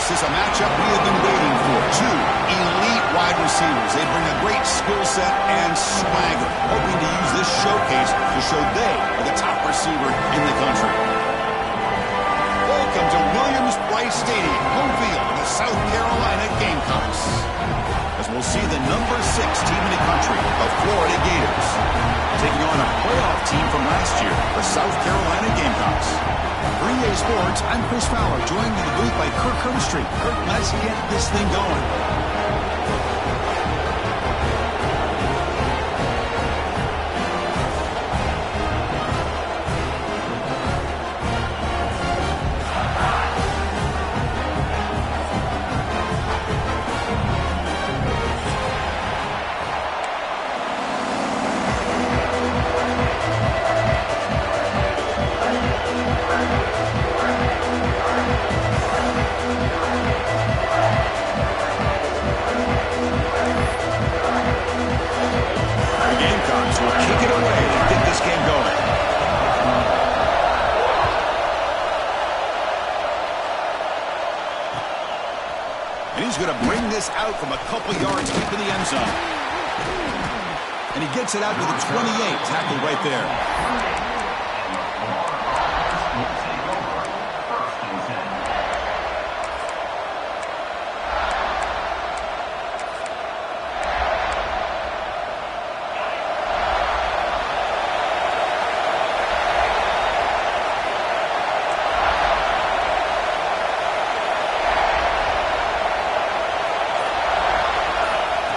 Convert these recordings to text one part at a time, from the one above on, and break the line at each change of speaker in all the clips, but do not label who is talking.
This is a matchup we have been waiting for. Two elite wide receivers. They bring a great skill set and swagger, hoping to use this showcase to show they are the top receiver in the country. Welcome to Williams-Brice Stadium, home field of the South Carolina Gamecocks. As we'll see the number 6 team in the country, the Florida Gators, taking on a playoff team from last year, the South Carolina Gamecocks. For EA Sports, I'm Chris Fowler, joined in the booth by Kirk Herbstreit. Kirk, let's get this thing going. Out from a couple yards deep in the end zone. And he gets it out to the 28, tackled right there.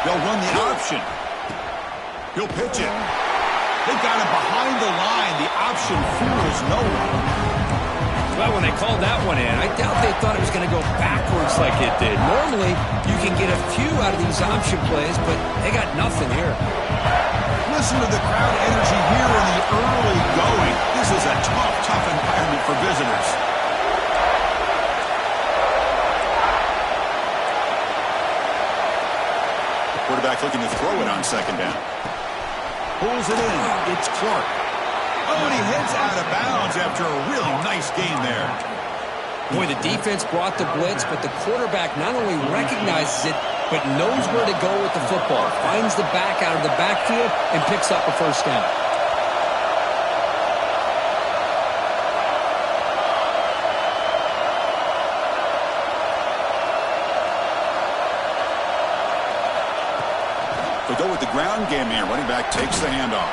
They'll run the option. He'll pitch it. They got him behind the line. The option fools no one.
Well, when they called that one in, I doubt they thought it was going to go backwards like it did. Normally, you can get a few out of these option plays, but they got nothing here.
Listen to the crowd energy here in the early going. This is a tough environment for visitors. Quarterback looking to throw it on second down. Pulls it in. It's Clark. Oh, and he heads out of bounds after a really nice gain there.
Boy, the defense brought the blitz, but the quarterback not only recognizes it, but knows where to go with the football. Finds the back out of the backfield and picks up a first down.
Go with the ground game here. Running back takes the handoff.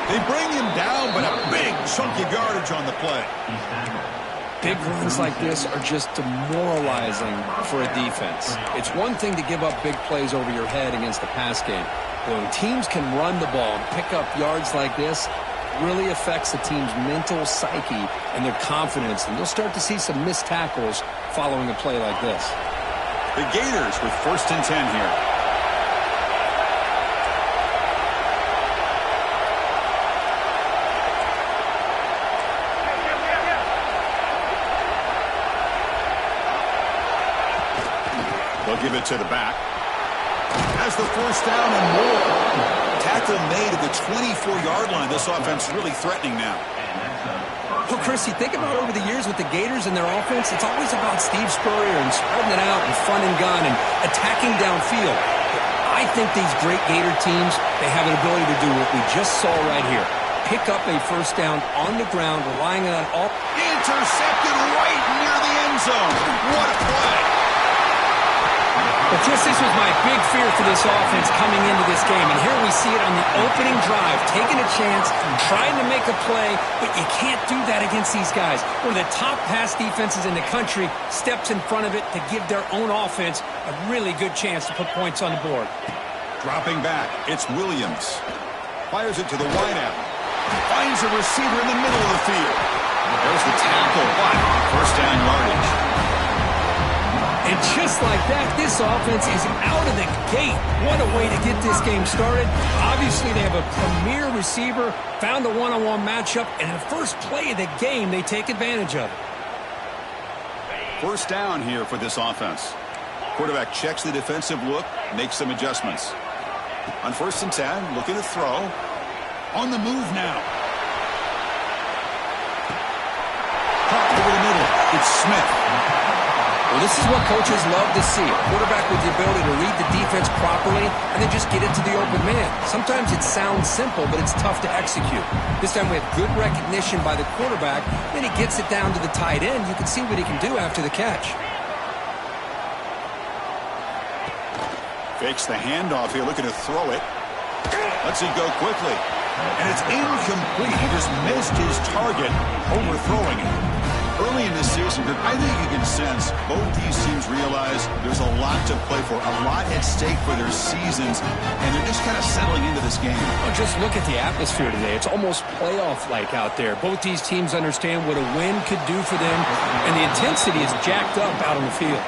They bring him down, but a big chunk of yardage on the play.
Big runs like this are just demoralizing for a defense. It's one thing to give up big plays over your head against the pass game. But when teams can run the ball and pick up yards like this, it really affects the team's mental psyche and their confidence. And you'll start to see some missed tackles following a play like this.
The Gators with 1st and 10 here. They'll give it to the back. Has the first down and more. Tackle made at the 24-yard line. This offense really threatening now.
Well, Chris, you think about over the years with the Gators and their offense, it's always about Steve Spurrier and spreading it out and fun and gun and attacking downfield. But I think these great Gator teams, they have an ability to do what we just saw right here. Pick up a first down on the ground, relying on all.
Intercepted right near the end zone. What a play.
But this was my big fear for this offense coming into this game. And here we see it on the opening drive, taking a chance, trying to make a play, but you can't do that against these guys. One of the top pass defenses in the country steps in front of it to give their own offense a really good chance to put points on the board.
Dropping back, it's Williams. Fires it to the wideout. Finds a receiver in the middle of the field. There's the tackle, but first down yardage.
And just like that, this offense is out of the gate. What a way to get this game started. Obviously, they have a premier receiver, found a one-on-one matchup, and in the first play of the game, they take advantage of it.
First down here for this offense. Quarterback checks the defensive look, makes some adjustments. On 1st and 10, looking to throw. On the move now. Caught over the middle. It's Smith.
Well, this is what coaches love to see. A quarterback with the ability to read the defense properly and then just get it to the open man. Sometimes it sounds simple, but it's tough to execute. This time we have good recognition by the quarterback. Then he gets it down to the tight end. You can see what he can do after the catch.
Fakes the handoff here, looking to throw it. Lets it go quickly. And it's incomplete. He just missed his target, overthrowing it. Early in this season, I think you can sense both these teams realize there's a lot to play for, a lot at stake for their seasons, and they're just kind of settling into this game.
Well, just look at the atmosphere today. It's almost playoff-like out there. Both these teams understand what a win could do for them, and the intensity is jacked up out on the field.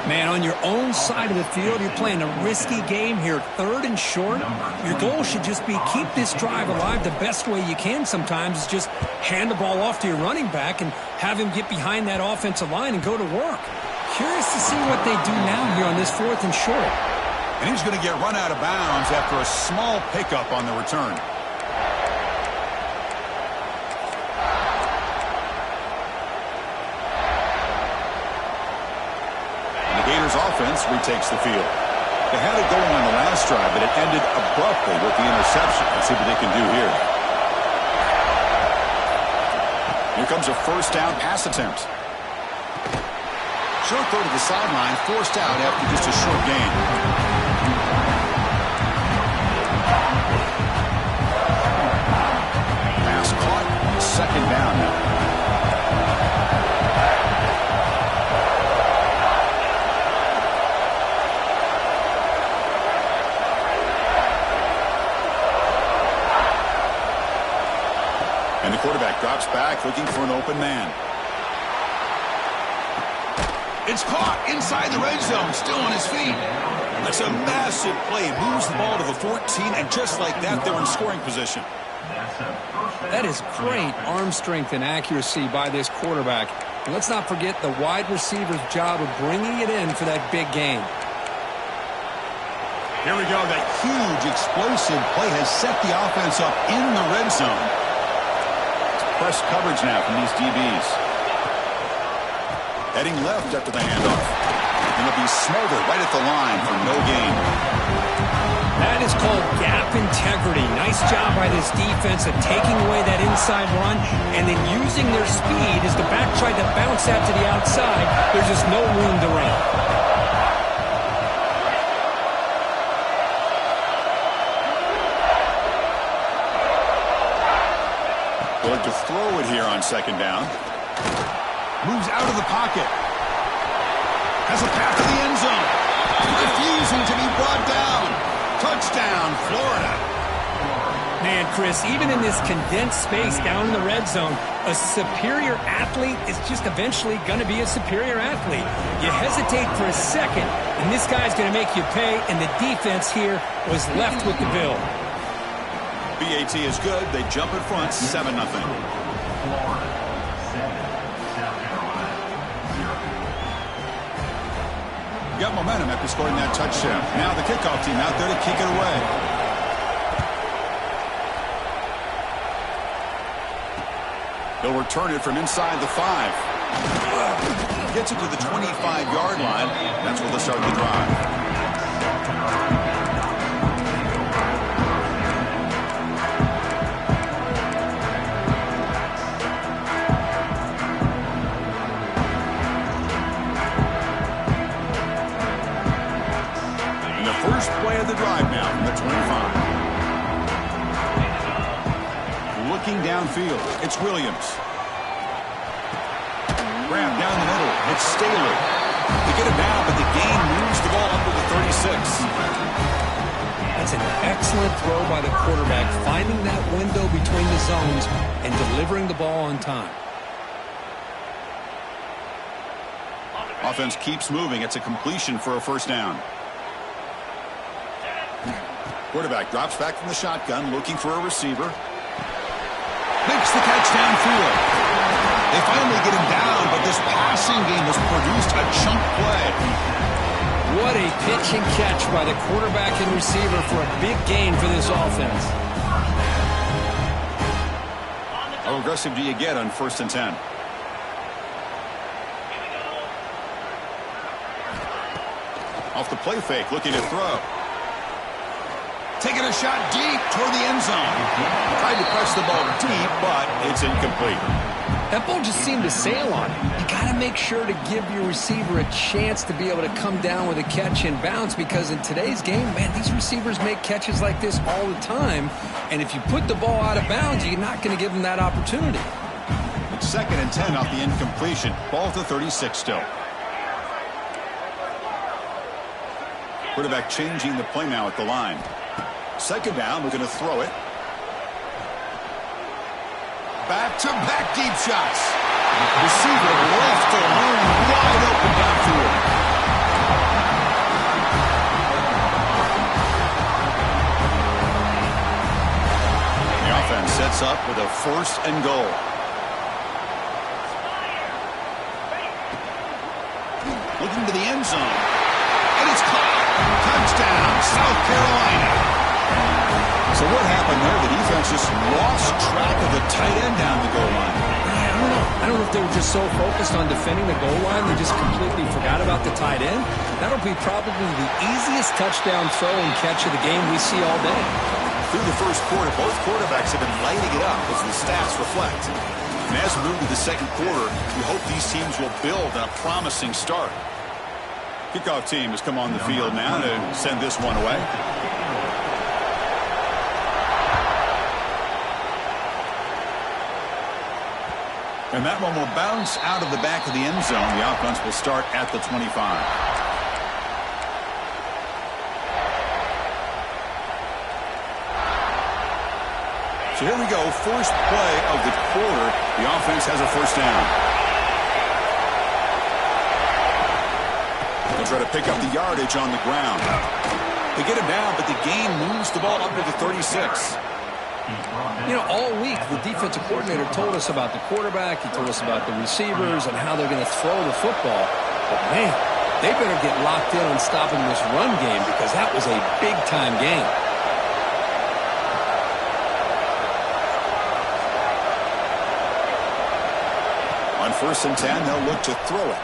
Man, on your own side of the field, you're playing a risky game here, 3rd and short. Your goal should just be keep this drive alive the best way you can sometimes is just hand the ball off to your running back and have him get behind that offensive line and go to work. Curious to see what they do now here on this 4th and short.
And he's going to get run out of bounds after a small pickup on the return. Offense retakes the field. They had it going on the last drive, but it ended abruptly with the interception. Let's see what they can do here. Here comes a first down pass attempt. Short throw to the sideline, forced out after just a short gain. Pass caught, 2nd down now. And the quarterback drops back, looking for an open man. It's caught inside the red zone, still on his feet. That's a massive play. Moves the ball to the 14, and just like that, they're in scoring position.
That is great arm strength and accuracy by this quarterback. And let's not forget the wide receiver's job of bringing it in for that big gain.
Here we go. That huge, explosive play has set the offense up in the red zone. Press coverage now from these DBs. Heading left after the handoff. And it'll be smothered right at the line for no gain.
That is called gap integrity. Nice job by this defense of taking away that inside run and then using their speed as the back tried to bounce that to the outside. There's just no room to run.
Willing to throw it here on 2nd down. Moves out of the pocket. Has a path to the end zone. Refusing to be brought down. Touchdown, Florida.
Man, Chris, even in this condensed space down in the red zone, a superior athlete is just eventually going to be a superior athlete. You hesitate for a second, and this guy's going to make you pay, and the defense here was left with the bill.
BAT is good. They jump in front, 7-0. Got momentum after scoring that touchdown. Now the kickoff team out there to kick it away. They'll return it from inside the 5. Gets it to the 25-yard line. That's where they'll start the drive. Play of the drive now from the 25. Looking downfield, it's Williams. Grab down the middle, it's Staley. They get it down, but the gain moves the ball under the 36.
That's an excellent throw by the quarterback, finding that window between the zones and delivering the ball on time.
Offense keeps moving. It's a completion for a first down. Quarterback drops back from the shotgun, looking for a receiver. Makes the catch downfield. They finally get him down, but this passing game has produced a chunk play.
What a pitch and catch by the quarterback and receiver for a big gain for this offense. How
aggressive do you get on 1st and 10? Off the play fake, looking to throw. Taking a shot deep toward the end zone. Tried to press the ball deep, but it's incomplete.
That ball just seemed to sail on it. You got to make sure to give your receiver a chance to be able to come down with a catch and bounce, because in today's game, man, these receivers make catches like this all the time. And if you put the ball out of bounds, you're not going to give them that opportunity.
It's 2nd and 10 off the incompletion. Ball to 36 still. Quarterback changing the play now at the line. 2nd down, we're going to throw it. Back-to-back deep shots. Receiver left alone, wide open downfield. The offense sets up with a 1st and goal. Looking to the end zone. And it's caught. Touchdown, South Carolina. So what happened there? The defense just lost track of the tight end down the goal line.
I don't know if they were just so focused on defending the goal line they just completely forgot about the tight end. That'll be probably the easiest touchdown throw and catch of the game we see all day.
Through the first quarter, both quarterbacks have been lighting it up as the stats reflect. And as we move to the second quarter, we hope these teams will build on a promising start. Kickoff team has come on the field now to send this one away. And that one will bounce out of the back of the end zone. The offense will start at the 25. So here we go. First play of the quarter. The offense has a 1st down. They'll try to pick up the yardage on the ground. They get him down, but the gain moves the ball up to the 36.
You know, all week the defensive coordinator told us about the quarterback, he told us about the receivers and how they're going to throw the football. But man, they better get locked in on stopping this run game, because that was a big-time game.
On 1st and 10, they'll look to throw it.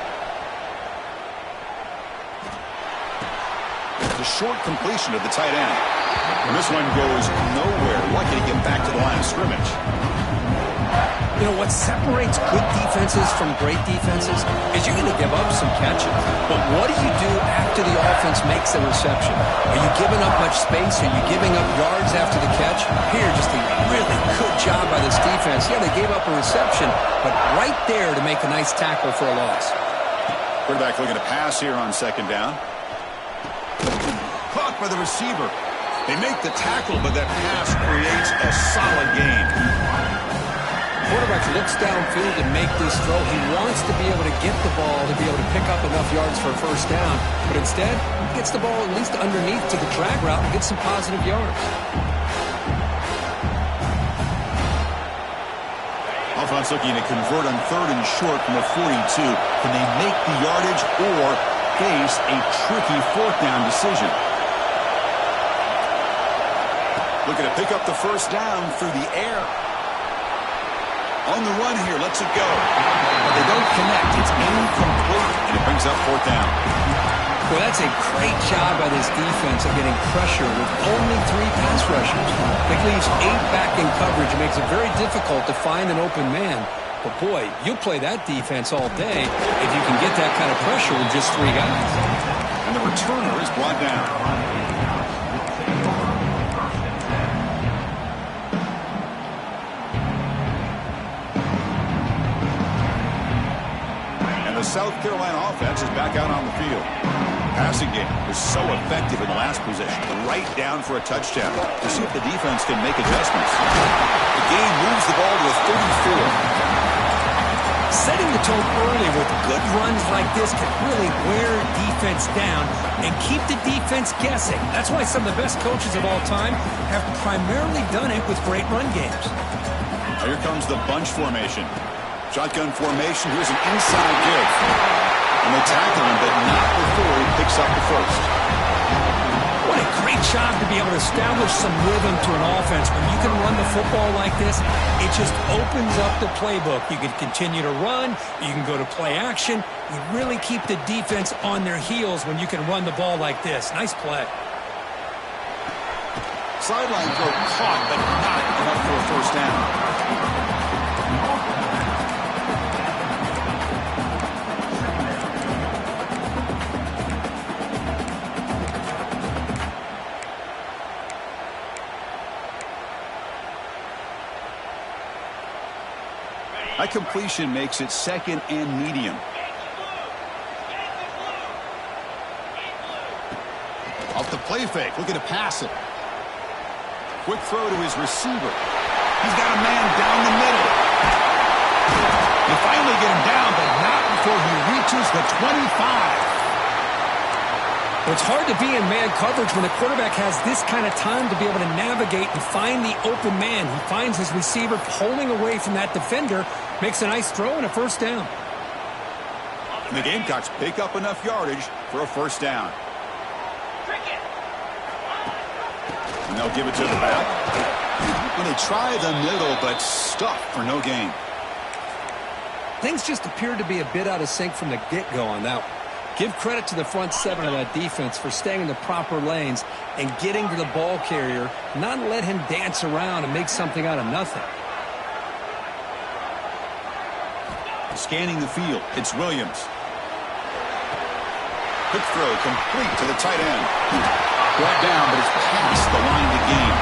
The short completion of the tight end. And this one goes nowhere. Lucky to get back to the line of scrimmage.
You know, what separates good defenses from great defenses is you're going to give up some catches. But what do you do after the offense makes the reception? Are you giving up much space? Are you giving up yards after the catch? Here, just a really good job by this defense. Yeah, they gave up a reception, but right there to make a nice tackle for a loss.
Quarterback looking to pass here on 2nd down. Caught by the receiver. They make the tackle, but that pass creates a solid gain.
Quarterback looks downfield and make this throw. He wants to be able to get the ball to be able to pick up enough yards for a 1st down, but instead, he gets the ball at least underneath to the drag route and gets some positive yards.
Offense looking to convert on 3rd and short from the 42. Can they make the yardage or face a tricky 4th down decision? Looking to pick up the 1st down through the air. On the run here, lets it go. But they don't connect. It's incomplete, and it brings up 4th down.
Well, that's a great job by this defense of getting pressure with only 3 pass rushers. It leaves 8 back in coverage. It makes it very difficult to find an open man. But boy, you play that defense all day if you can get that kind of pressure with just 3 guys.
And the returner is brought down. The South Carolina offense is back out on the field. Passing game was so effective in the last possession, right down for a touchdown. To see if the defense can make adjustments. The game moves the ball to a 34.
Setting the tone early with good runs like this can really wear defense down and keep the defense guessing. That's why some of the best coaches of all time have primarily done it with great run games.
Now here comes the bunch formation. Shotgun formation. Here's an inside give. And they tackle him, but not before he picks up the 1st.
What a great
job to be able to establish some rhythm to an offense. When you can run the football like this, it just opens up the playbook. You can continue to run. You can go to play action. You really keep the defense on their heels when you can run the ball like this. Nice play.
Sideline throw caught, but not enough for a first down. That completion makes it second and medium. Off the play fake, looking to pass it. Quick throw to his receiver. He's got a man down the middle. They finally get him down, but not before he reaches the 25.
Well, it's hard to be in man coverage when the quarterback has this kind of time to be able to navigate and find the open man. He finds his receiver pulling away from that defender, makes a nice throw and a first down.
And the Gamecocks pick up enough yardage for a first down. And they'll give it to the back. And they try the middle, but stuffed for no gain.
Things just appeared to be a bit out of sync from the get-go on that one. Give credit to the front seven of that defense for staying in the proper lanes and getting to the ball carrier, not let him dance around and make something out of nothing.
Scanning the field, it's Williams. Quick throw complete to the tight end. Brought down, but it's past the line to gain.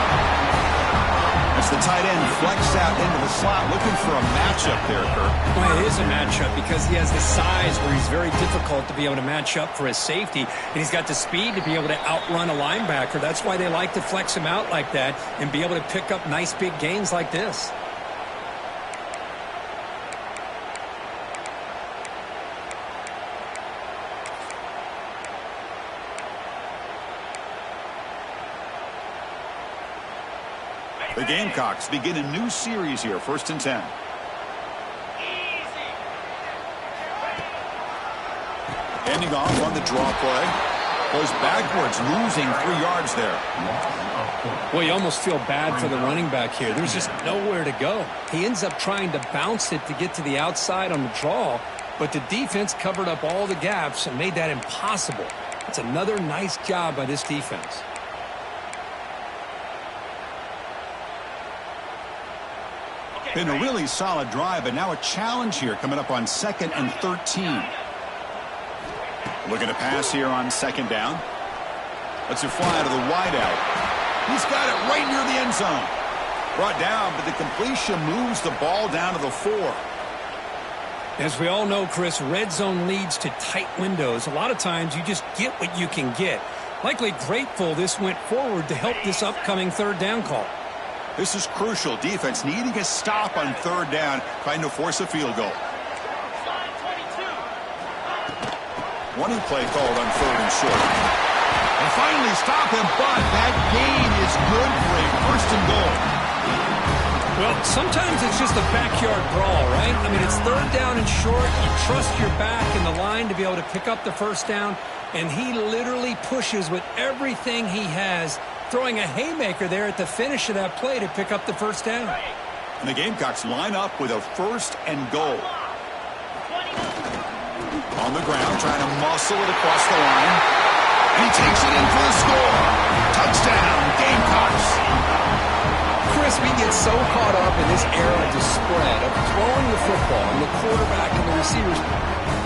As the tight end flex out into the slot, looking for a matchup there, Kirk.
Well, it is a matchup because he has the size where he's very difficult to be able to match up for his safety, and he's got the speed to be able to outrun a linebacker. That's why they like to flex him out like that and be able to pick up nice big gains like this.
The Gamecocks begin a new series here, 1st and 10. Ending off on the draw play. Goes backwards, losing 3 yards there.
Well, you almost feel bad for the running back here. There's just nowhere to go. He ends up trying to bounce it to get to the outside on the draw, but the defense covered up all the gaps and made that impossible. It's another nice job by this defense.
Been a really solid drive, but now a challenge here coming up on 2nd and 13. Looking to pass here on 2nd down. Lets it fly to the wideout. He's got it right near the end zone. Brought down, but the completion moves the ball down to the 4.
As we all know, Chris, red zone leads to tight windows. A lot of times you just get what you can get. Likely grateful this went forward to help this upcoming 3rd down call.
This is crucial. Defense needing a stop on 3rd down, trying to force a field goal. Running play called on 3rd and short. And finally stop him, but that gain is good for a 1st and goal.
Well, sometimes it's just a backyard brawl, right? I mean, it's 3rd down and short. You trust your back in the line to be able to pick up the 1st down, and he literally pushes with everything he has, throwing a haymaker there at the finish of that play to pick up the 1st down.
And the Gamecocks line up with a 1st and goal. On the ground, trying to muscle it across the line. And he takes it in for the score. Touchdown, Gamecocks.
Chris, we get so caught up in this era of the spread, of throwing the football and the quarterback and the receivers.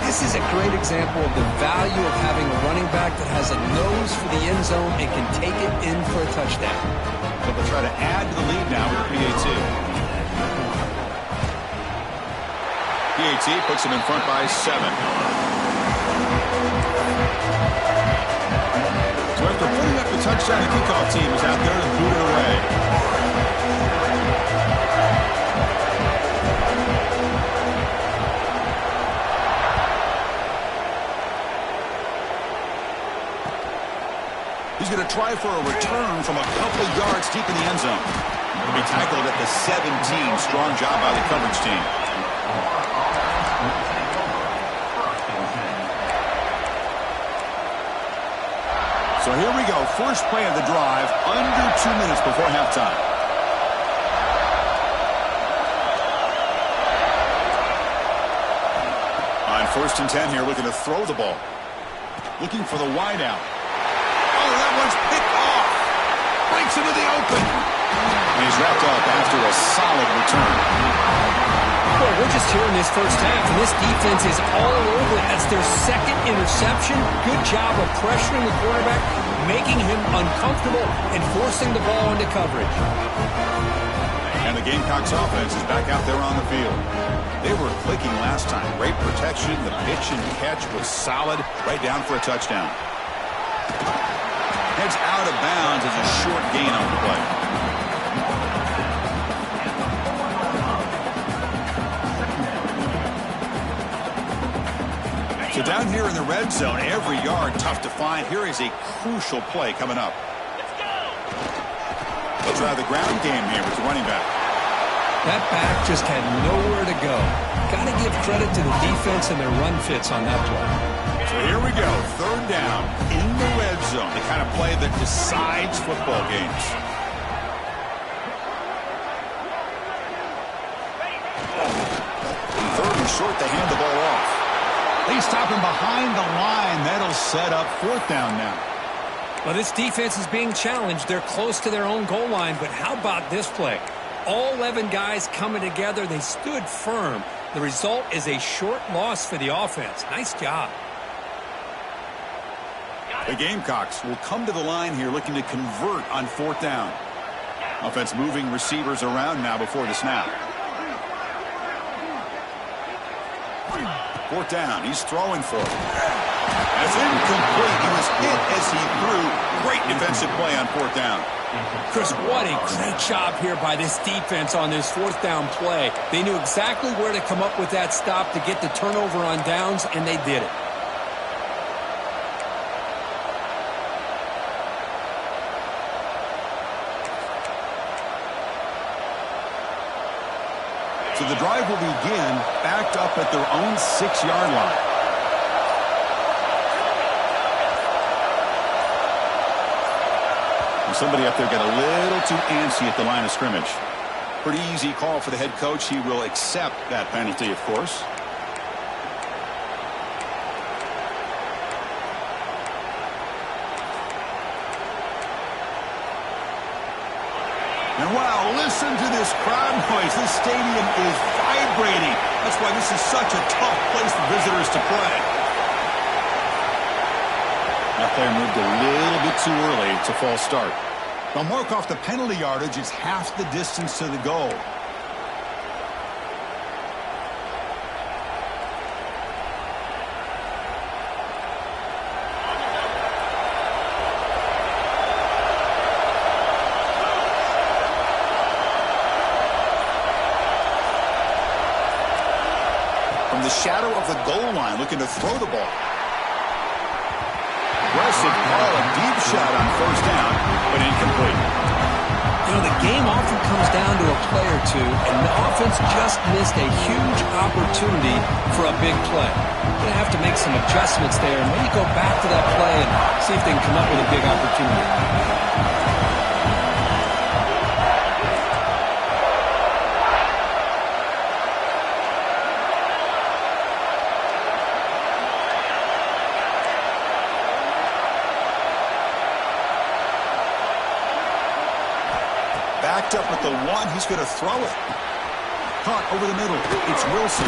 This is a great example of the value of having a running back that has a nose for the end zone and can take it in for a touchdown.
But they'll try to add to the lead now with PAT. PAT puts him in front by 7. So after putting up the touchdown, the kickoff team is out there to boot it away. He's going to try for a return from a couple yards deep in the end zone. He'll be tackled at the 17. Strong job by the coverage team. So here we go. First play of the drive, under 2 minutes before halftime. On 1st and 10 here, looking to throw the ball. Looking for the wide out. Oh, that one's picked off. Breaks into the open. And he's wrapped up after a solid return.
Well, we're just here in this first half, and this defense is all over it. That's their second interception. Good job of pressuring the quarterback, making him uncomfortable, and forcing the ball into coverage.
And the Gamecocks offense is back out there on the field. They were clicking last time. Great protection. The pitch and catch was solid. Right down for a touchdown. Heads out of bounds as a short gain on the play. So down here in the red zone, every yard tough to find. Here is a crucial play coming up. They'll try the ground game here with the running back.
That back just had nowhere to go. Got to give credit to the defense and their run fits on that play.
So here we go, 3rd down in the red zone. The kind of play that decides football games. Third and short, they hand the ball off. They stop him behind the line. That'll set up 4th down now.
Well, this defense is being challenged. They're close to their own goal line, but how about this play? All 11 guys coming together. They stood firm. The result is a short loss for the offense. Nice job.
The Gamecocks will come to the line here looking to convert on 4th down. Offense moving receivers around now before the snap. 4th down. He's throwing for it. That's incomplete. He was hit as he threw. Great defensive play on 4th down.
Chris, what a great job here by this defense on this 4th down play. They knew exactly where to come up with that stop to get the turnover on downs, and they did it.
So the drive will begin backed up at their own 6-yard line. Somebody up there got a little too antsy at the line of scrimmage. Pretty easy call for the head coach. He will accept that penalty, of course. And wow, listen to this crowd noise. This stadium is vibrating. That's why this is such a tough place for visitors to play. That player moved a little bit too early. It's a false start. They'll mark off the penalty yardage. It's half the distance to the goal. From the shadow of the goal line, looking to throw the ball. Aggressive call, a deep shot on 1st down, but incomplete.
You know, the game often comes down to a play or two, and the offense just missed a huge opportunity for a big play. They're going to have to make some adjustments there, and maybe go back to that play and see if they can come up with a big opportunity.
Backed up at the 1, he's going to throw it. Caught over the middle. It's Wilson.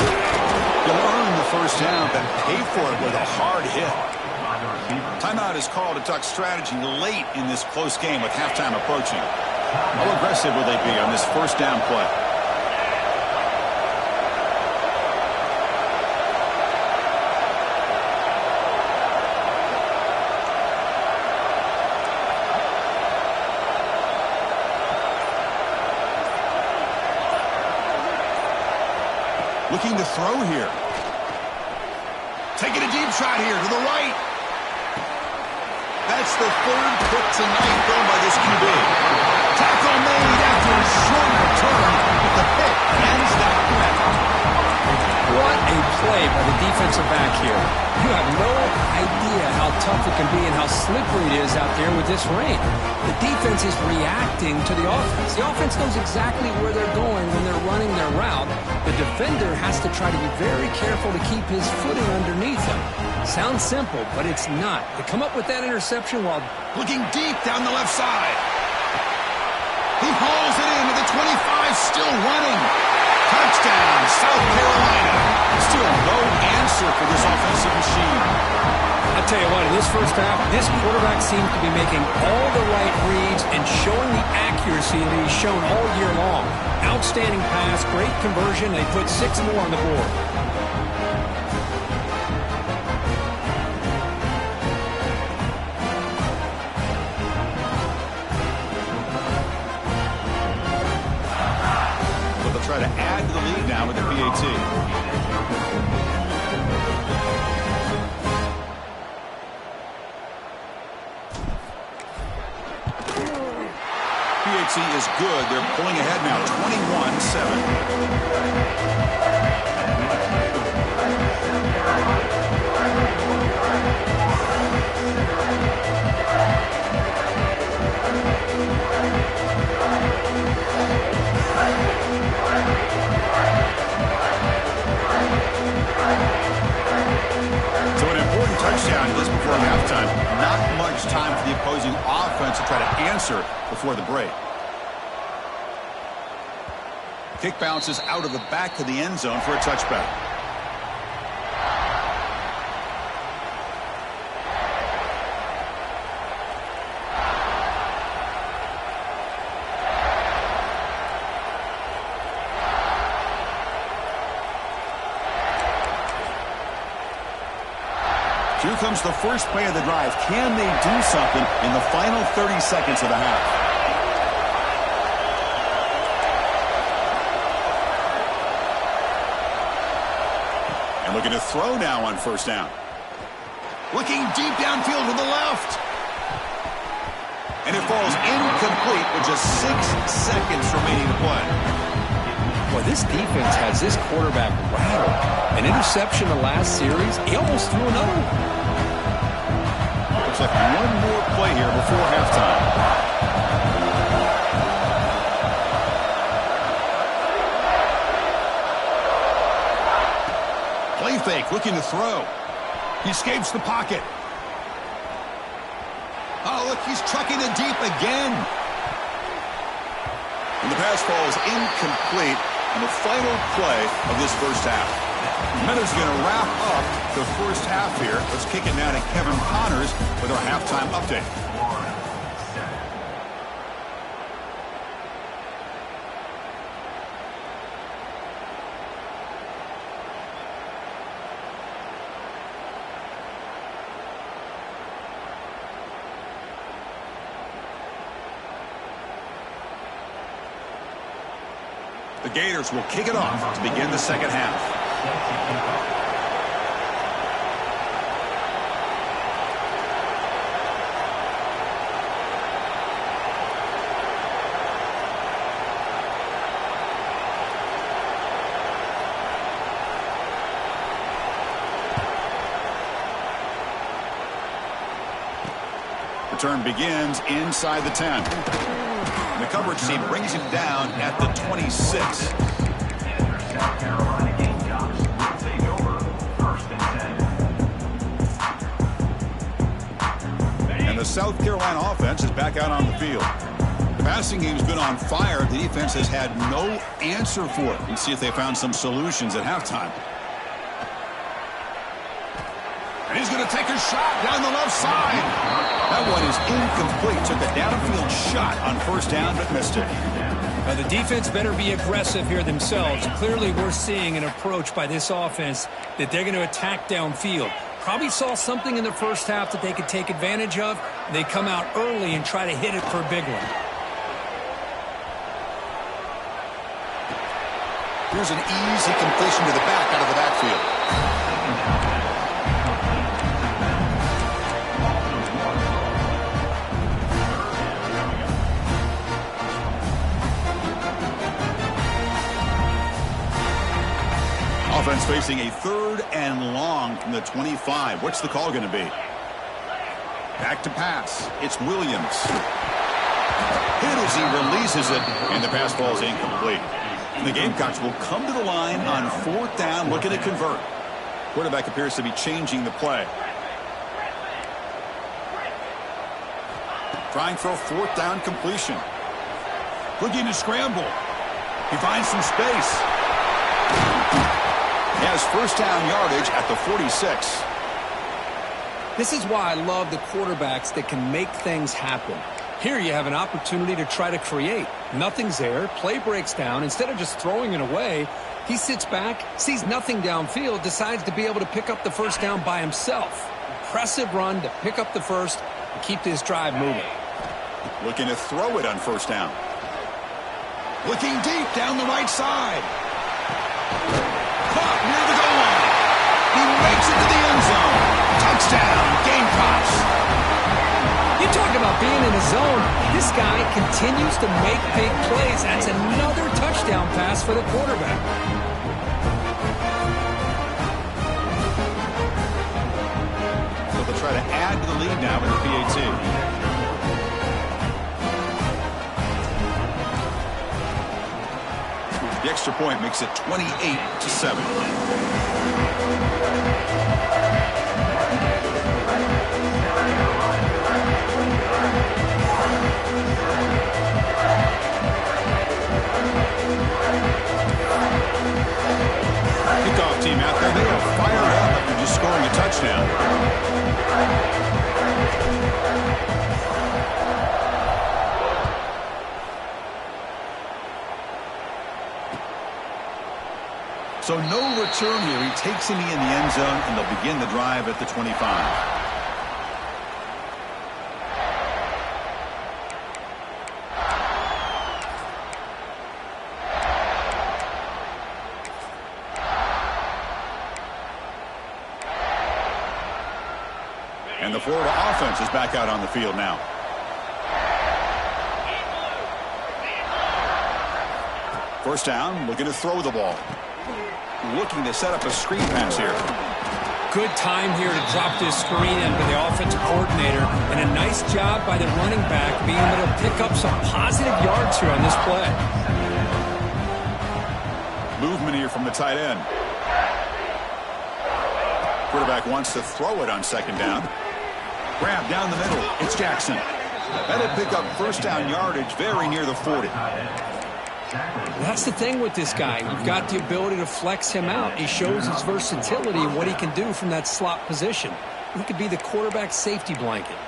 You'll earn the 1st down, but pay for it with a hard hit. Timeout is called to talk strategy late in this close game with halftime approaching. How aggressive will they be on this 1st down play? Looking to throw here. Taking a deep shot here to the right. That's the 3rd pick tonight thrown by this QB. Tackle made after a short return, but the pick ends that.
What a play by the defensive back here. You have no idea how tough it can be and how slippery it is out there with this rain. The defense is reacting to the offense. The offense knows exactly where they're going when they're running their route. The defender has to try to be very careful to keep his footing underneath him. Sounds simple, but it's not. To come up with that interception while
looking deep down the left side. He hauls it in to the 25, still running. Touchdown, South Carolina. Still no answer for this offensive machine.
I'll tell you what, in this first half, this quarterback seems to be making all the right reads and showing the accuracy that he's shown all year long. Outstanding pass, great conversion. They put 6 more on the board.
Try to add to the lead now with the PAT. PAT is good. They're pulling ahead now, 21-7. So an important touchdown just before halftime. Not much time for the opposing offense to try to answer before the break. Kick bounces out of the back to the end zone for a touchback. Here comes the first play of the drive. Can they do something in the final 30 seconds of the half? And looking to throw now on first down. Looking deep downfield to the left. And it falls incomplete with just 6 seconds remaining to play.
Boy, this defense has this quarterback rattled. An interception the last series, he almost threw another one.
Looks like one more play here before halftime. Play fake, looking to throw. He escapes the pocket. Oh, look, he's trucking it deep again. And the pass falls incomplete on the final play of this first half. Meadows going to wrap up the first half here. Let's kick it now to Kevin Connors with our halftime update. The Gators will kick it off to begin the second half. Return begins inside the 10. The coverage team brings him down at the 26. And the South Carolina offense is back out on the field. The passing game's been on fire. The defense has had no answer for it. Let's see if they found some solutions at halftime. And he's going to take a shot down the left side. That one is incomplete. Took a downfield shot on first down, but missed it.
Now the defense better be aggressive here themselves. Clearly we're seeing an approach by this offense that they're going to attack downfield. Probably saw something in the first half that they could take advantage of. They come out early and try to hit it for a big one.
Here's an easy completion to the back out of the backfield. Offense facing a 3rd and long from the 25. What's the call going to be? Back to pass. It's Williams. Hit as he releases it, and the pass falls incomplete. And the Gamecocks will come to the line on 4th down, looking to convert. Quarterback appears to be changing the play. Trying for a 4th down completion. Looking to scramble. He finds some space. He has 1st down yardage at the 46.
This is why I love the quarterbacks that can make things happen. Here you have an opportunity to try to create. Nothing's there. Play breaks down. Instead of just throwing it away, he sits back, sees nothing downfield, decides to be able to pick up the 1st down by himself. Impressive run to pick up the 1st and keep this drive moving.
Looking to throw it on 1st down. Looking deep down the right side. Caught near the goal line. He makes it to the end zone. Touchdown, Gamecocks.
You talk about being in a zone. This guy continues to make big plays. That's another touchdown pass for the quarterback.
So they'll try to add to the lead now with the PAT. The extra point makes it 28-7. Kickoff team out there, they are fired up after just scoring a touchdown. So no return here. He takes him in the end zone, and they'll begin the drive at the 25. And the Florida offense is back out on the field now. First down, looking to throw the ball. Looking to set up a screen pass here.
Good time here to drop this screen in for the offensive coordinator, and a nice job by the running back being able to pick up some positive yards here on this play.
Movement here from the tight end. Quarterback wants to throw it on 2nd down. Grab down the middle. It's Jackson. That'll pick up 1st down yardage very near the 40.
That's the thing with this guy. You've got the ability to flex him out. He shows his versatility and what he can do from that slot position. He could be the quarterback safety blanket.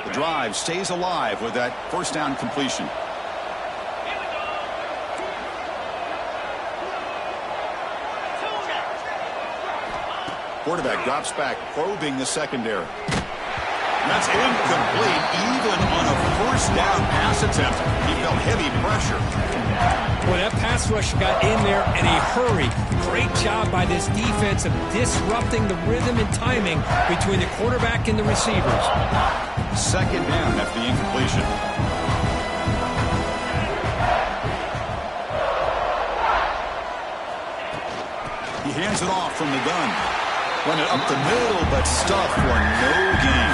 The drive stays alive with that 1st down completion. Quarterback drops back, probing the secondary. That's incomplete, even on a 1st down pass attempt. He felt heavy pressure.
Well, that pass rush got in there in a hurry. Great job by this defense of disrupting the rhythm and timing between the quarterback and the receivers.
2nd down after the incompletion. He hands it off from the gun. Run it up the middle, but stuffed for no gain.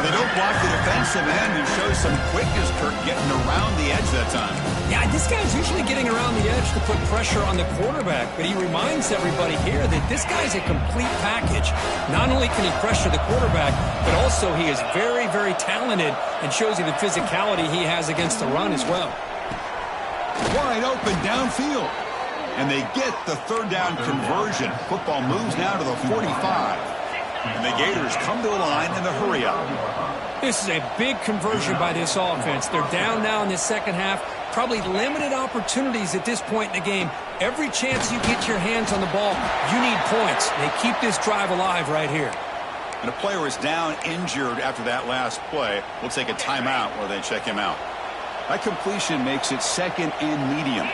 They don't block the defensive end, who shows some quickness, Kirk, getting around the edge that time.
Yeah, this guy's usually getting around the edge to put pressure on the quarterback, but he reminds everybody here that this guy's a complete package. Not only can he pressure the quarterback, but also he is very, very talented and shows you the physicality he has against the run as well.
Wide open downfield. And they get the 3rd down conversion. Football moves now to the 45. And the Gators come to the line in the hurry up.
This is a big conversion by this offense. They're down now in the 2nd half. Probably limited opportunities at this point in the game. Every chance you get your hands on the ball, you need points. They keep this drive alive right here.
And a player is down injured after that last play. We'll take a timeout while they check him out. That completion makes it 2nd and medium.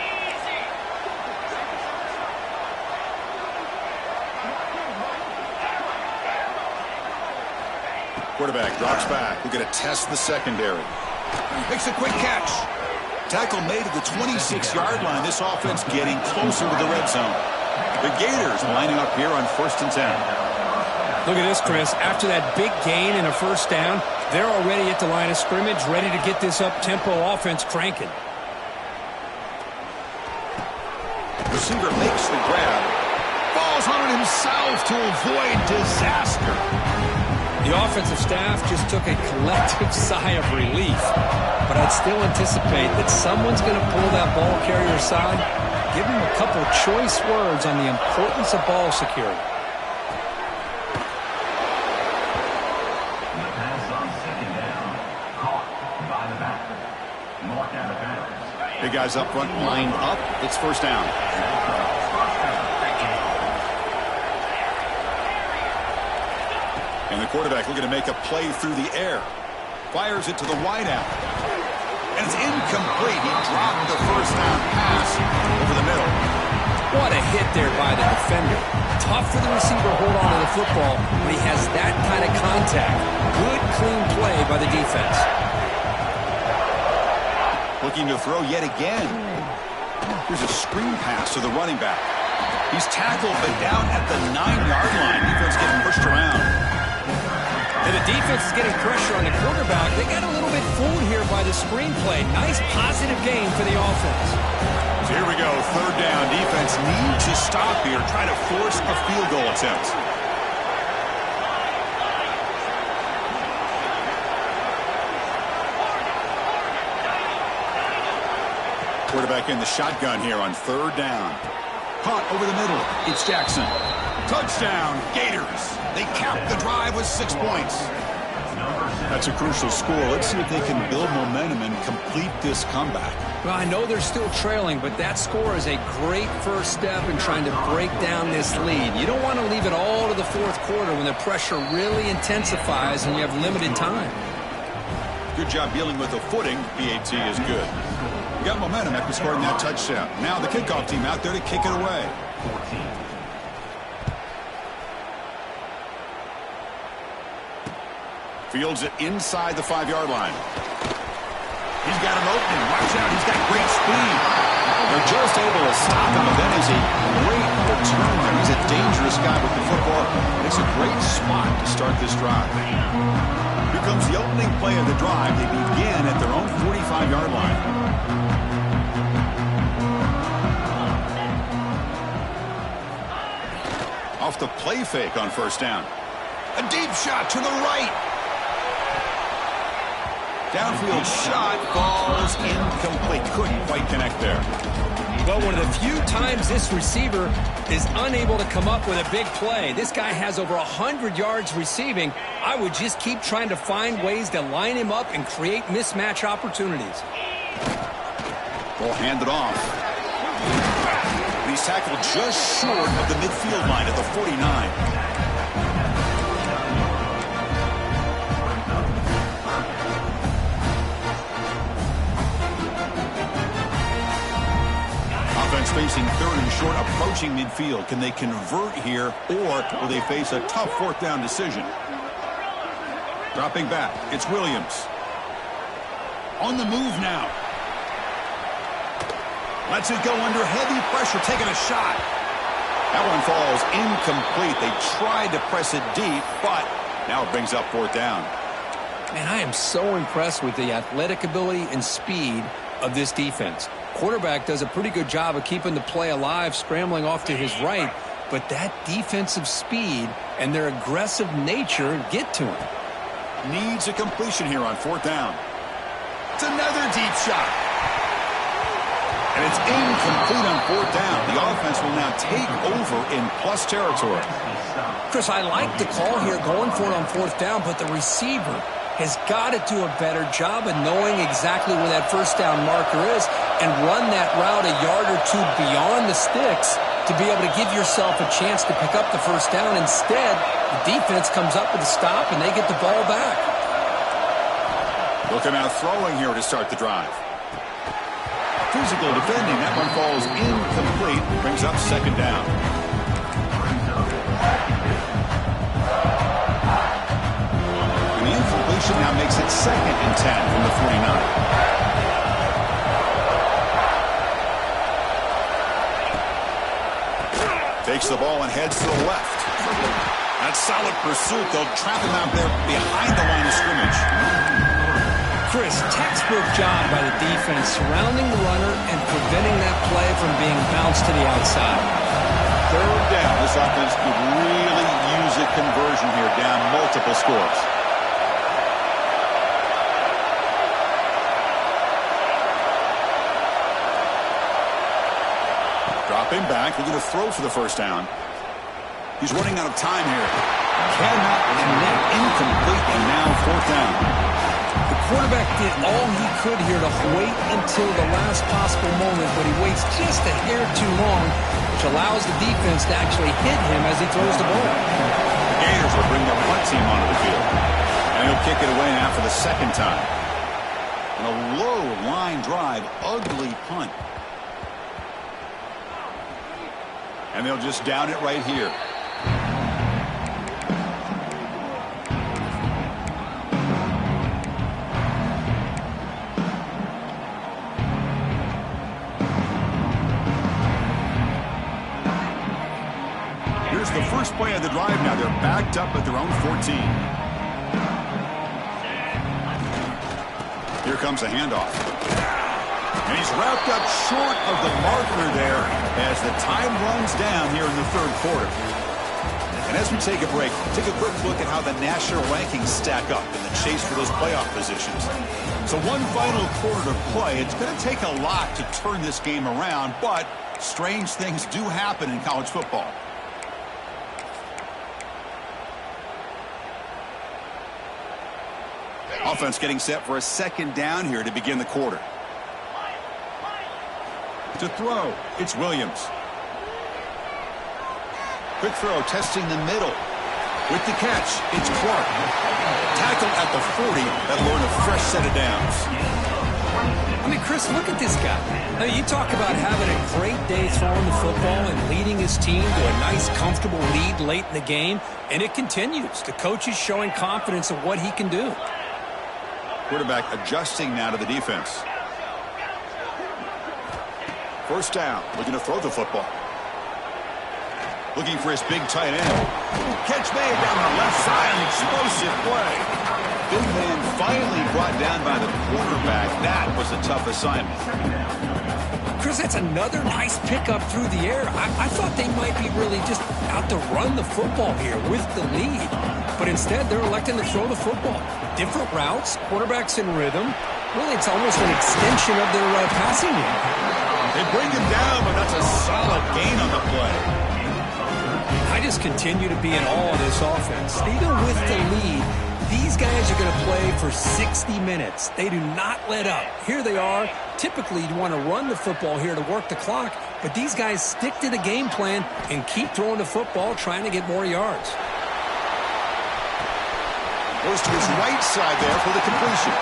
Quarterback drops back. We're going to test the secondary. Makes a quick catch. Tackle made at the 26-yard line. This offense getting closer to the red zone. The Gators lining up here on 1st and 10.
Look at this, Chris. After that big gain and a first down, they're already at the line of scrimmage, ready to get this up-tempo offense cranking.
Receiver makes the grab. Falls on it himself to avoid disaster.
The offensive staff just took a collective sigh of relief. But I'd still anticipate that someone's going to pull that ball carrier aside, give him a couple choice words on the importance of ball security.
Big guys up front, lined up. It's 1st down. And the quarterback looking to make a play through the air. Fires it to the wideout. And it's incomplete. He dropped the first down pass over the middle.
What a hit there by the defender. Tough for the receiver to hold on to the football when he has that kind of contact. Good, clean play by the defense.
Looking to throw yet again. Here's a screen pass to the running back. He's tackled but down at the 9-yard line. Defense getting pushed around.
And the defense is getting pressure on the quarterback. They got a little bit fooled here by the screenplay. Nice positive gain for the offense.
So here we go, 3rd down. Defense needs to stop here, try to force a field goal attempt. Quarterback in the shotgun here on 3rd down. Caught over the middle. It's Jackson. Touchdown, Gators. They cap the drive with 6 points. That's a crucial score. Let's see if they can build momentum and complete this comeback.
Well, I know they're still trailing, but that score is a great first step in trying to break down this lead. You don't want to leave it all to the 4th quarter when the pressure really intensifies and you have limited time.
Good job dealing with the footing. PAT is good. Got momentum after scoring that touchdown. Now the kickoff team out there to kick it away. Fields it inside the 5-yard line. He's got an opening. Watch out. He's got great speed. They're just able to stop him, but that is a great return there. He's a dangerous guy with the football. It's a great spot to start this drive. Here comes the opening play of the drive. They begin at their own 45-yard line. Off the play fake on 1st down. A deep shot to the right. Downfield shot falls incomplete. Couldn't quite connect there.
Well, one of the few times this receiver is unable to come up with a big play. This guy has over 100 yards receiving. I would just keep trying to find ways to line him up and create mismatch opportunities.
Ball handed off. He's tackled just short of the midfield line at the 49. Offense facing 3rd and short, approaching midfield. Can they convert here, or will they face a tough 4th down decision? Dropping back, it's Williams. On the move now. Lets it go under heavy pressure, taking a shot. That one falls incomplete. They tried to press it deep, but now it brings up 4th down.
Man, I am so impressed with the athletic ability and speed of this defense. Quarterback does a pretty good job of keeping the play alive, scrambling off to his right, but that defensive speed and their aggressive nature get to him.
Needs a completion here on 4th down. It's another deep shot. And it's incomplete on 4th down. The offense will now take over in plus territory.
Chris, I like the call here going for it on 4th down, but the receiver has got to do a better job of knowing exactly where that first down marker is and run that route a yard or two beyond the sticks to be able to give yourself a chance to pick up the first down. Instead, the defense comes up with a stop and they get the ball back.
Looking out throwing here to start the drive. Physical defending. That one falls incomplete. Brings up 2nd down. And the incompletion now makes it 2nd and 10 from the 49. Takes the ball and heads to the left. That's solid pursuit. They'll trap him out there behind the line of scrimmage.
Chris, textbook job by the defense surrounding the runner and preventing that play from being bounced to the outside.
Third down. This offense could really use a conversion here, down multiple scores. Dropping back, looking to throw for the first down. He's running out of time here. Cannot connect, incomplete, and now fourth down.
The quarterback did all he could here to wait until the last possible moment, but he waits just a hair too long, which allows the defense to actually hit him as he throws the ball.
The Gators will bring their punt team onto the field. And he'll kick it away now for the second time. And a low line drive, ugly punt. And they'll just down it right here. Here's the first play of the drive now. They're backed up at their own 14. Here comes a handoff. And he's wrapped up short of the marker there as the time runs down here in the third quarter. And as we take a break, take a quick look at how the national rankings stack up in the chase for those playoff positions. So one final quarter to play. It's going to take a lot to turn this game around, but strange things do happen in college football. Offense getting set for a second down here to begin the quarter. To throw, it's Williams. Quick throw, testing the middle. With the catch, it's Clark. Tackled at the 40, that'll earn a fresh set of downs.
I mean, Chris, look at this guy. I mean, you talk about having a great day throwing the football and leading his team to a nice, comfortable lead late in the game, and it continues. The coach is showing confidence of what he can do.
Quarterback adjusting now to the defense. First down, looking to throw the football. Looking for his big tight end. Catch made down the left side, an explosive play. Big man finally brought down by the quarterback. That was a tough assignment.
Chris, that's another nice pickup through the air. I thought they might be really just out to run the football here with the lead. But instead, they're electing to throw the football. Different routes, quarterbacks in rhythm. Really, it's almost an extension of their passing game.
They bring him down, but that's a solid gain on the play.
I just continue to be in awe of this offense. Even with the lead, these guys are going to play for 60 minutes. They do not let up. Here they are. Typically, you want to run the football here to work the clock, but these guys stick to the game plan and keep throwing the football, trying to get more yards.
Goes to his right side there for the completion.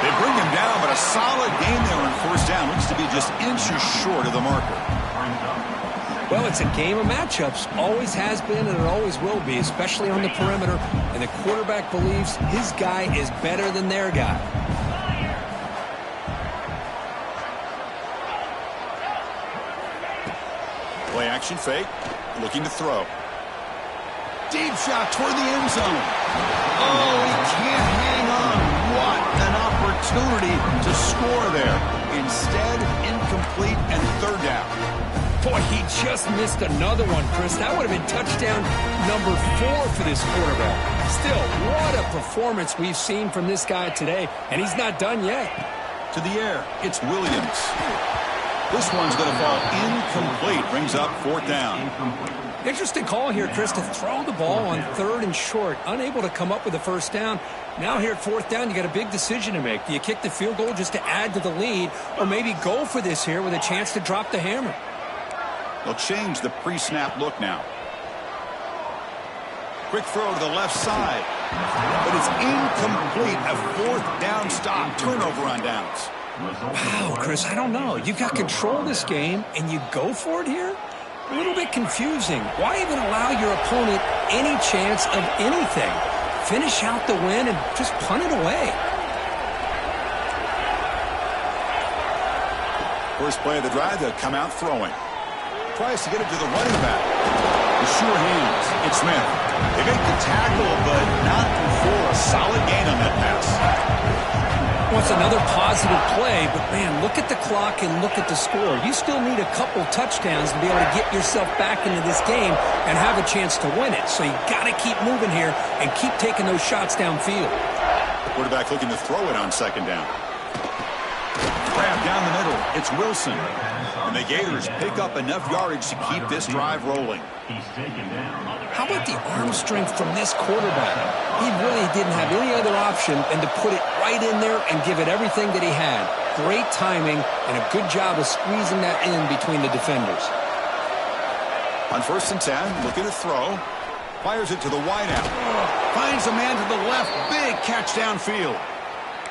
They bring him down, but a solid gain there on first down. Looks to be just inches short of the marker.
Well, it's a game of matchups. Always has been and it always will be, especially on the perimeter. And the quarterback believes his guy is better than their guy.
Play action fake. Looking to throw. Deep shot toward the end zone. Oh, he can't hang on. What an opportunity to score there. Instead, incomplete and third down.
Boy, he just missed another one, Chris. That would have been touchdown number 4 for this quarterback. Still, what a performance we've seen from this guy today, and he's not done yet.
To the air, it's Williams. This one's going to fall incomplete. Brings up fourth down.
Interesting call here, Chris, to throw the ball on third and short. Unable to come up with a first down. Now here at fourth down, you got a big decision to make. Do you kick the field goal just to add to the lead, or maybe go for this here with a chance to drop the hammer?
They'll change the pre-snap look now. Quick throw to the left side. But it's incomplete. A fourth down stop. Turnover on downs.
Wow, Chris, I don't know. You got control of this game, and you go for it here? A little bit confusing. Why even allow your opponent any chance of anything? Finish out the win and just punt it away.
First play of the drive, they'll come out throwing. Tries to get it to the running back. The sure hands. It's Smith. They make the tackle, but not before a solid gain on that pass.
Well, it's another positive play, but, man, look at the clock and look at the score. You still need a couple touchdowns to be able to get yourself back into this game and have a chance to win it. So you got to keep moving here and keep taking those shots downfield.
Quarterback looking to throw it on second down. Grab down the middle. It's Wilson. And the Gators pick up enough yardage to keep this drive rolling.
How about the arm strength from this quarterback? He really didn't have any other option than to put it right in there and give it everything that he had. Great timing and a good job of squeezing that in between the defenders.
On 1st and 10, looking to throw. Fires it to the wideout. Finds a man to the left. Big catch downfield.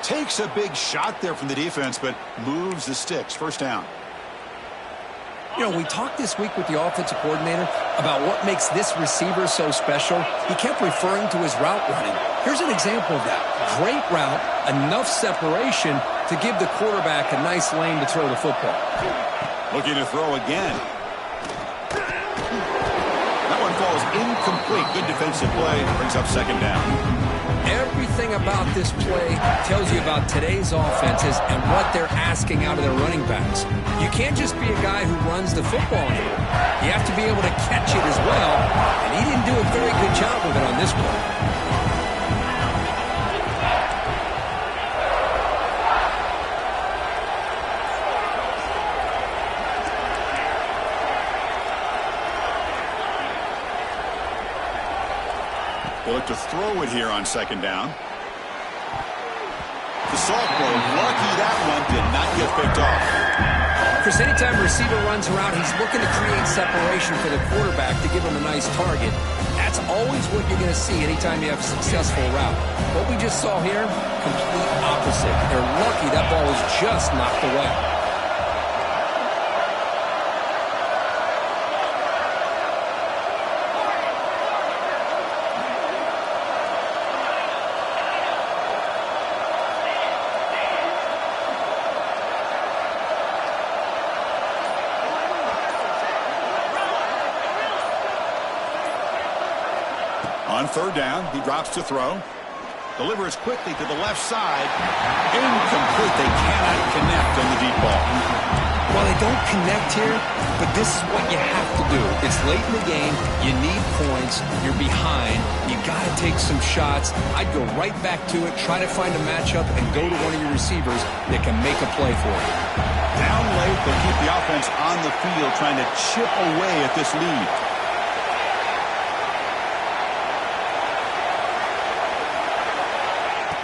Takes a big shot there from the defense, but moves the sticks. First down.
You know, we talked this week with the offensive coordinator about what makes this receiver so special. He kept referring to his route running. Here's an example of that. Great route, enough separation to give the quarterback a nice lane to throw the football.
Looking to throw again. That one falls incomplete. Good defensive play. Brings up second down.
Everything about this play tells you about today's offenses and what they're asking out of their running backs. You can't just be a guy who runs the football anymore. You have to be able to catch it as well, and he didn't do a very good job of it on this play.
They look to throw it here on second down. The sophomore, lucky that one did not get picked off.
Chris, anytime a receiver runs around, he's looking to create separation for the quarterback to give him a nice target. That's always what you're going to see anytime you have a successful route. What we just saw here, complete opposite. They're lucky that ball was just knocked away.
On third down, he drops to throw. Delivers quickly to the left side. Incomplete. They cannot connect on the deep ball.
Well, they don't connect here, but this is what you have to do. It's late in the game. You need points. You're behind. You got to take some shots. I'd go right back to it, try to find a matchup, and go to one of your receivers that can make a play for you.
Down late, they keep the offense on the field, trying to chip away at this lead.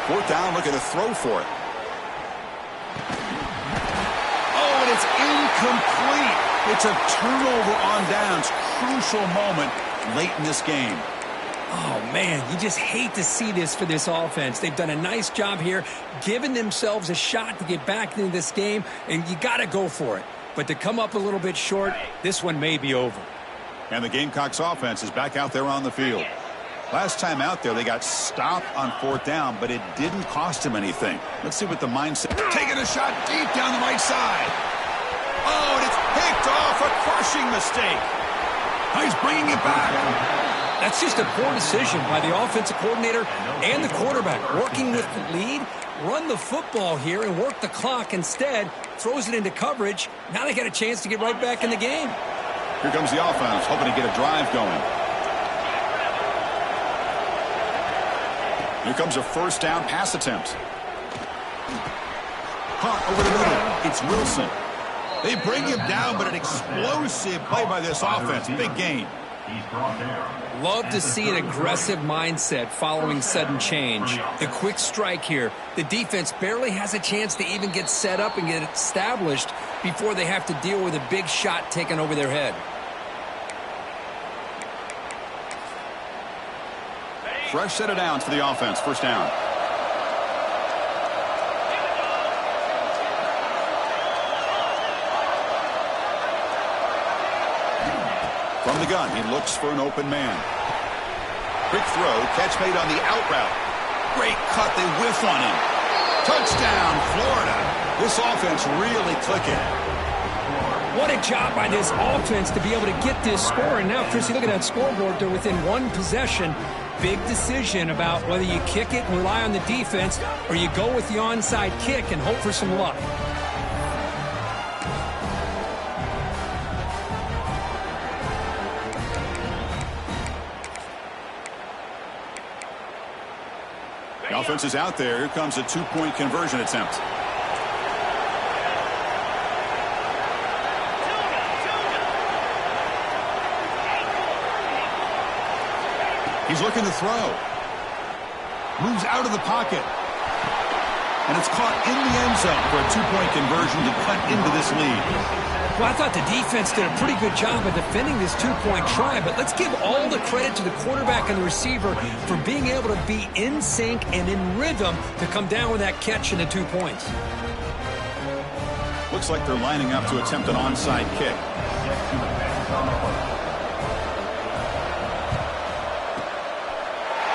Fourth down, looking to throw for it. Oh, and it's incomplete. It's a turnover on downs. Crucial moment late in this game.
Oh, man, you just hate to see this for this offense. They've done a nice job here, giving themselves a shot to get back into this game, and you got to go for it. But to come up a little bit short, this one may be over.
And the Gamecocks offense is back out there on the field. Last time out there, they got stopped on fourth down, but it didn't cost them anything. Let's see what the mindset. Taking a shot deep down the right side. Oh, and it's picked off. A crushing mistake. Oh, he's bringing it back.
That's just a poor decision by the offensive coordinator and the quarterback. Working with the lead, run the football here and work the clock instead. Throws it into coverage. Now they got a chance to get right back in the game.
Here comes the offense, hoping to get a drive going. Here comes a first down pass attempt. Caught over the middle. It's Wilson. They bring him down, but an explosive play by this offense. Big gain.
Love to see an aggressive mindset following sudden change. The quick strike here. The defense barely has a chance to even get set up and get established before they have to deal with a big shot taken over their head.
Fresh set of downs for the offense. First down. From the gun, he looks for an open man. Quick throw, catch made on the out route. Great cut, they whiff on him. Touchdown, Florida. This offense really clicking.
What a job by this offense to be able to get this score. And now, Chris, you look at that scoreboard, they're within one possession. Big decision about whether you kick it and rely on the defense or you go with the onside kick and hope for some luck.
The offense is out there. Here comes a two-point conversion attempt. He's looking to throw. Moves out of the pocket. And it's caught in the end zone for a two-point conversion to cut into this lead.
Well, I thought the defense did a pretty good job of defending this two-point try, but let's give all the credit to the quarterback and the receiver for being able to be in sync and in rhythm to come down with that catch and the 2 points.
Looks like they're lining up to attempt an onside kick.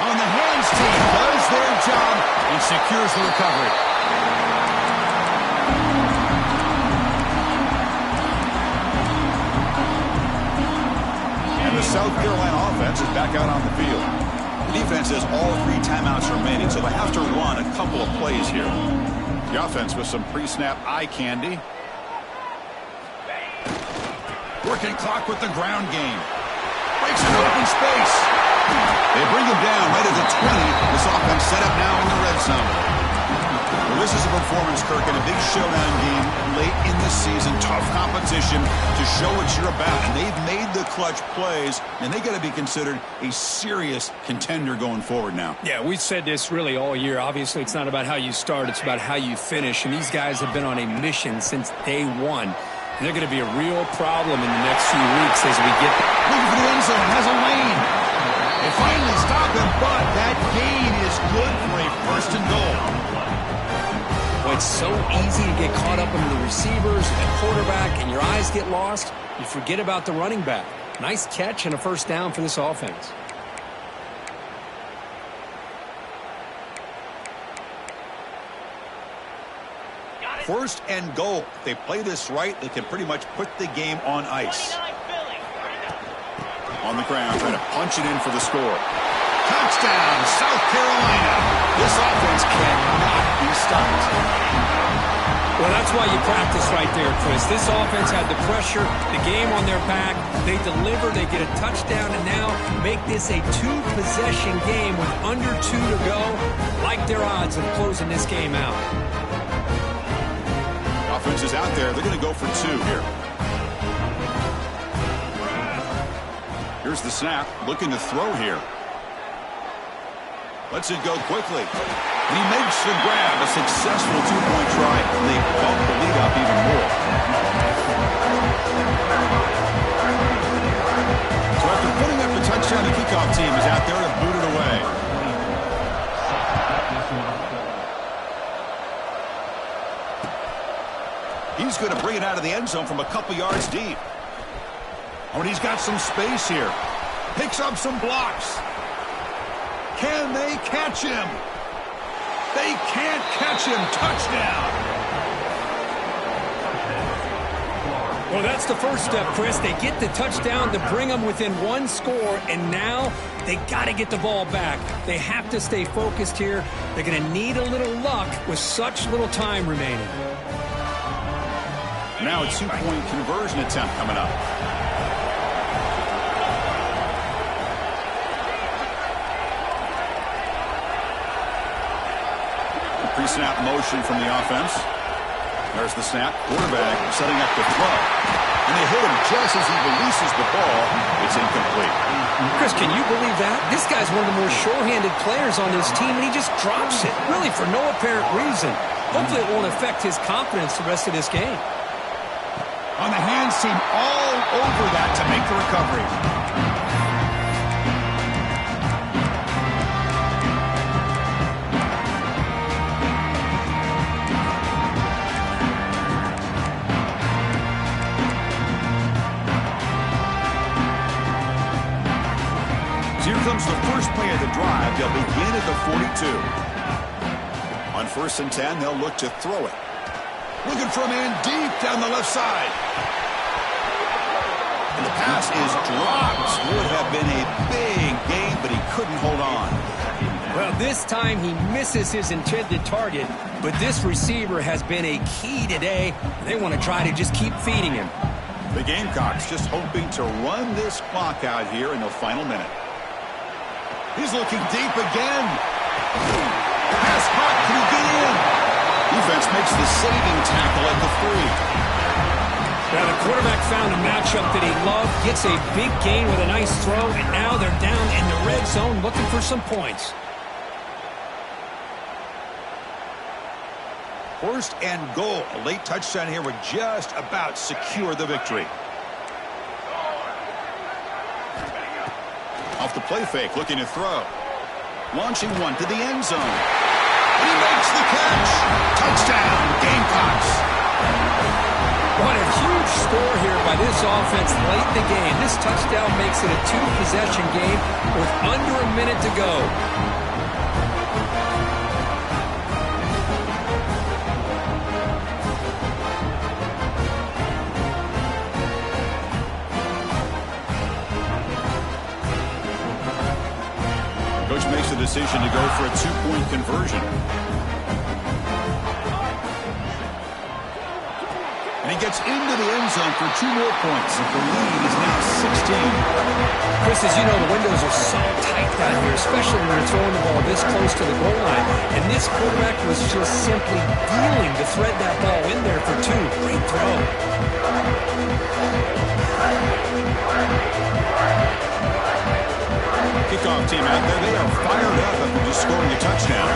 On the hands team does their job and secures the recovery. And the South Carolina offense is back out on the field. The defense has all 3 timeouts remaining, so they have to run a couple of plays here. The offense with some pre-snap eye candy. Working clock with the ground game. Breaks an open space. They bring him down right at the 20. This offense set up now in the red zone. Well, this is a performance, Kirk, in a big showdown game late in the season. Tough competition to show what you're about. And they've made the clutch plays, and they got to be considered a serious contender going forward now.
Yeah, we've said this really all year. Obviously, it's not about how you start. It's about how you finish. And these guys have been on a mission since day one. And they're going to be a real problem in the next few weeks as we get there.
Looking for the end zone. Has a lane. They finally stop him, but that gain is good for a first and goal.
Well, it's so easy to get caught up in the receivers and the quarterback, and your eyes get lost. You forget about the running back. Nice catch and a first down for this offense.
First and goal. If they play this right, they can pretty much put the game on ice. On the ground, trying to punch it in for the score. Touchdown, South Carolina. This offense cannot be stopped.
Well, that's why you practice right there, Chris. This offense had the pressure, the game on their back. They deliver, they get a touchdown, and now make this a 2-possession game with under 2 to go. Like their odds of closing this game out.
The offense is out there. They're going to go for 2 here. Here's the snap, looking to throw here. Lets it go quickly. And he makes the grab, a successful 2-point try, and they bump the lead up even more. So after putting up the touchdown, the kickoff team is out there to boot it away. He's going to bring it out of the end zone from a couple yards deep. Oh, and he's got some space here. Picks up some blocks. Can they catch him? They can't catch him. Touchdown.
Well, that's the first step, Chris. They get the touchdown to bring them within 1 score, and now they got to get the ball back. They have to stay focused here. They're going to need a little luck with such little time remaining.
Now a 2-point conversion attempt coming up. Pre-snap motion from the offense. There's the snap. Quarterback setting up the throw. And they hit him just as he releases the ball. It's incomplete.
Chris, can you believe that? This guy's one of the more sure-handed players on this team, and he just drops it, really for no apparent reason. Hopefully it won't affect his confidence the rest of this game.
On the hands team, all over that to make the recovery. Here comes the first play of the drive. They'll begin at the 42. On 1st and 10, they'll look to throw it. Looking for a man deep down the left side. And the pass is dropped. Would have been a big gain, but he couldn't hold on.
Well, this time he misses his intended target, but this receiver has been a key today. They want to try to just keep feeding him.
The Gamecocks just hoping to run this clock out here in the final minute. He's looking deep again. Pass caught. Can he get in? Defense makes the saving tackle at the 3.
Now the quarterback found a matchup that he loved, gets a big gain with a nice throw, and now they're down in the red zone looking for some points.
First and goal. A late touchdown here would just about secure the victory. Off the play fake, looking to throw. Launching one to the end zone. And he makes the catch. Touchdown, Gamecocks.
What a huge score here by this offense late in the game. This touchdown makes it a 2-possession game with under a minute to go.
Coach makes the decision to go for a 2-point conversion. And he gets into the end zone for 2 more points. The lead is now 16.
Chris, as you know, the windows are so tight down here, especially when you're throwing the ball this close to the goal line. And this quarterback was just simply dealing to thread that ball in there for 2. Great throw.
Kickoff team out there. They are fired up after just scoring a touchdown.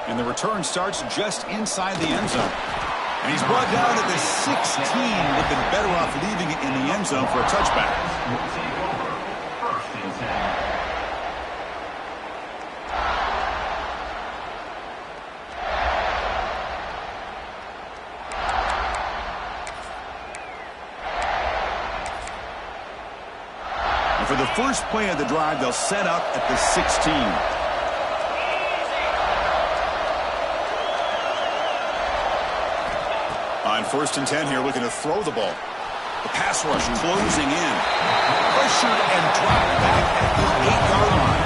And the return starts just inside the end zone. And he's brought down at the 16. Would have been better off leaving it in the end zone for a touchback. And for the first play of the drive, they'll set up at the 16. On 1st and 10 here, looking to throw the ball. The pass rush closing in. Pressured and dropped back at the 8-yard line.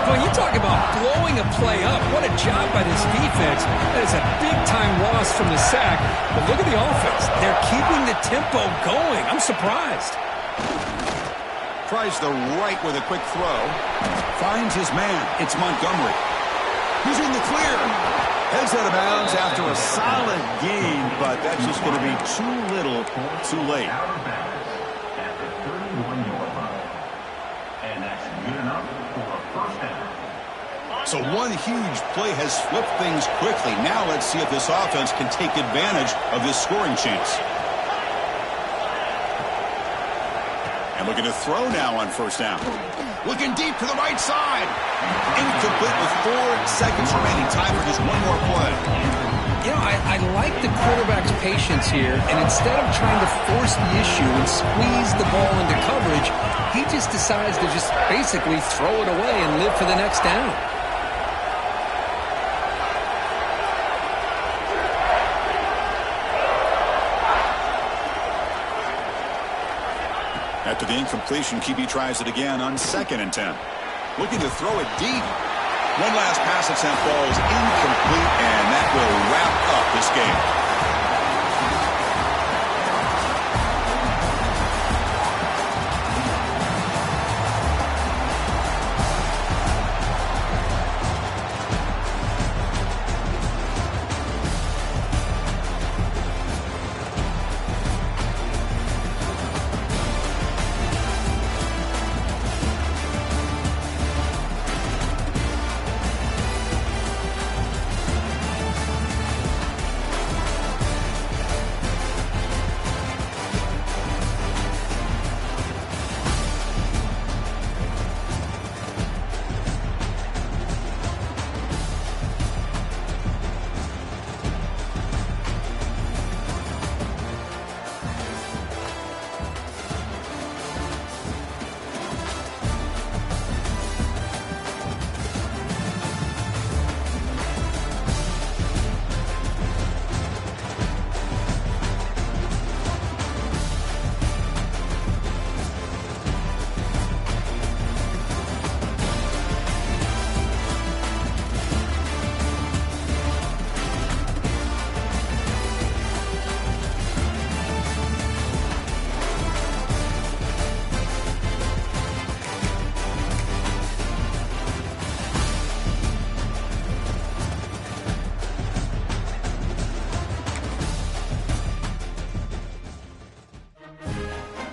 Well, you talk about blowing a play up. What a job by this defense. That is a big-time loss from the sack. But look at the offense. They're keeping the tempo going. I'm surprised.
Tries the right with a quick throw. Finds his man. It's Montgomery. He's in the clear. Heads out of bounds after a solid gain, but that's just going to be too little, too late. So one huge play has flipped things quickly. Now let's see if this offense can take advantage of this scoring chance. And looking to throw now on 1st down. Looking deep to the right side. Incomplete with 4 seconds remaining. Time for just one more play.
You know, I like the quarterback's patience here, and instead of trying to force the issue and squeeze the ball into coverage, he just decides to just basically throw it away and live for the next down.
After the incompletion, QB tries it again on 2nd and 10. Looking to throw it deep. One last pass attempt falls incomplete, and that will wrap up this game.